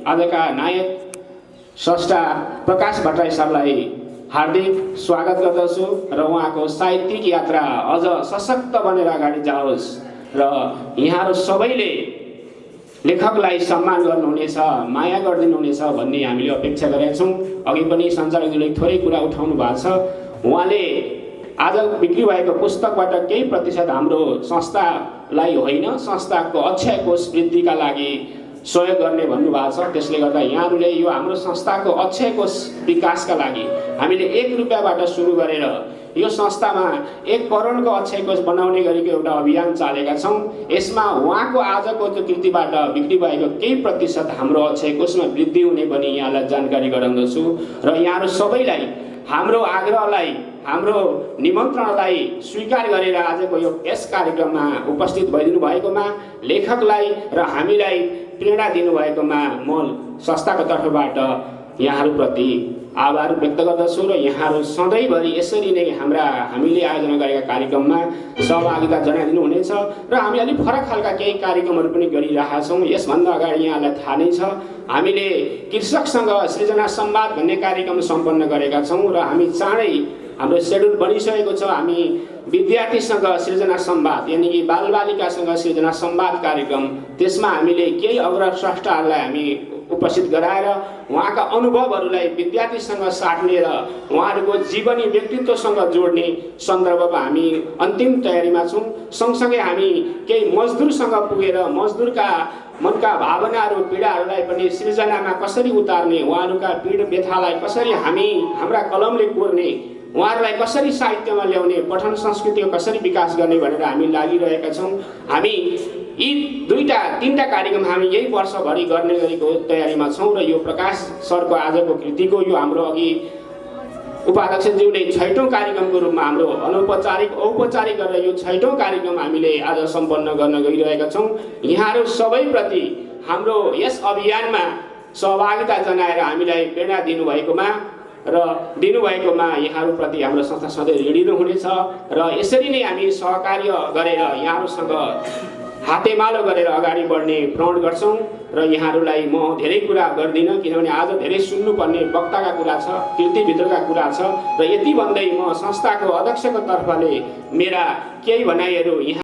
आजका नायक स्रष्टा प्रकाश भट्टराई सरलाई हार्दिक स्वागत गर्दछु र उहाँको साहित्यिक यात्रा अझ सशक्त बनेर अगाडि जाओस् र यहाँहरू सबैले लेखकलाई सम्मान गर्नुहुनेछ, माया गरिदिनुहुनेछ भन्ने हामीले अपेक्षा गरेका छौँ। अघि पनि सञ्चालकज्यूले थोरै कुरा उठाउनु भएको छ। उहाँले आज बिक्री भएको पुस्तकबाट केही प्रतिशत हाम्रो संस्थालाई होइन, संस्थाको अक्षय कोष वृद्धिका लागि सहयोग गर्ने भन्नुभएको छ। त्यसले गर्दा यहाँहरूले यो हाम्रो संस्थाको अक्षय कोष विकासका लागि हामीले 1 रुपैयाँबाट सुरु गरेर यो संस्थामा 1 करोडको अक्षय कोष बनाउने गरेको एउटा अभियान चालेका छौँ। यसमा उहाँको आजको त्यो कृतिबाट बिक्री भएको केही प्रतिशत हाम्रो अक्षय कोषमा वृद्धि हुने पनि यहाँलाई जानकारी गराउँदछु र यहाँहरू सबैलाई हाम्रो आग्रहलाई, हाम्रो निमन्त्रणलाई स्वीकार गरेर आजको यस कार्यक्रममा उपस्थित भइदिनु भएकोमा, लेखकलाई र हामीलाई प्रेरणा दिनुभएकोमा म संस्थाको तर्फबाट यहाँहरूप्रति आभार व्यक्त गर्दछु र यहाँहरू सधैँभरि यसरी नै हामीले आयोजना गरेका कार्यक्रममा सहभागिता जनाइदिनु हुनेछ र हामी अलिक फरक खालका केही कार्यक्रमहरू पनि गरिरहेका छौँ। यसभन्दा अगाडि यहाँलाई थाहा नै छ, हामीले कृषकसँग सृजना संवाद भन्ने कार्यक्रम सम्पन्न गरेका छौँ र हामी चाँडै हाम्रो सेड्युल बनिसकेको छ। हामी विद्यार्थीसँग सृजना संवाद यानि कि बालबालिकासँग सृजना संवाद कार्यक्रम, त्यसमा हामीले केही अग्रस्रष्टाहरूलाई हामी उपस्थित गराएर उहाँका अनुभवहरूलाई विद्यार्थीसँग साट्ने र उहाँहरूको जीवनी व्यक्तित्वसँग जोड्ने सन्दर्भमा हामी अन्तिम तयारीमा छौँ। सँगसँगै हामी केही मजदुरसँग पुगेर मजदुरका मनका भावनाहरू, पीडाहरूलाई पनि सृजनामा कसरी उतार्ने, उहाँहरूका पीड व्यथालाई कसरी हाम्रा कलमले कोर्ने, उहाँहरूलाई कसरी साहित्यमा ल्याउने, पठन संस्कृतिको कसरी विकास गर्ने भनेर हामी लागिरहेका छौँ। हामी यी 2-3टा कार्यक्रम हामी यही वर्षभरि गर्ने गरेको तयारीमा छौँ र यो प्रकाश सरको आजको कृतिको यो हाम्रो अघि उपाध्यक्षज्यूले 6औं कार्यक्रमको रूपमा हाम्रो अनौपचारिक औपचारिक गरेर यो 6औं कार्यक्रम हामीले आज सम्पन्न गर्न गइरहेका छौँ। यहाँहरू सबैप्रति हाम्रो यस अभियानमा सहभागिता जनाएर हामीलाई प्रेरणा दिनुभएकोमा यहाँहरूप्रति हाम्रो संस्था सधैँ ऋणी हुनेछ र यसरी नै हामी सहकार्य गरेर यहाँहरूसँग हातेमालो गरेर अगाडि बढ्ने प्रण गर्छौँ र यहाँहरूलाई म धेरै कुरा गर्दिनँ, किनभने आज धेरै सुन्नुपर्ने वक्ताका कुरा छ, कृतिभित्रका कुरा छ र यति भन्दै म संस्थाको अध्यक्षको तर्फले मेरा केही भनाइहरू यहाँ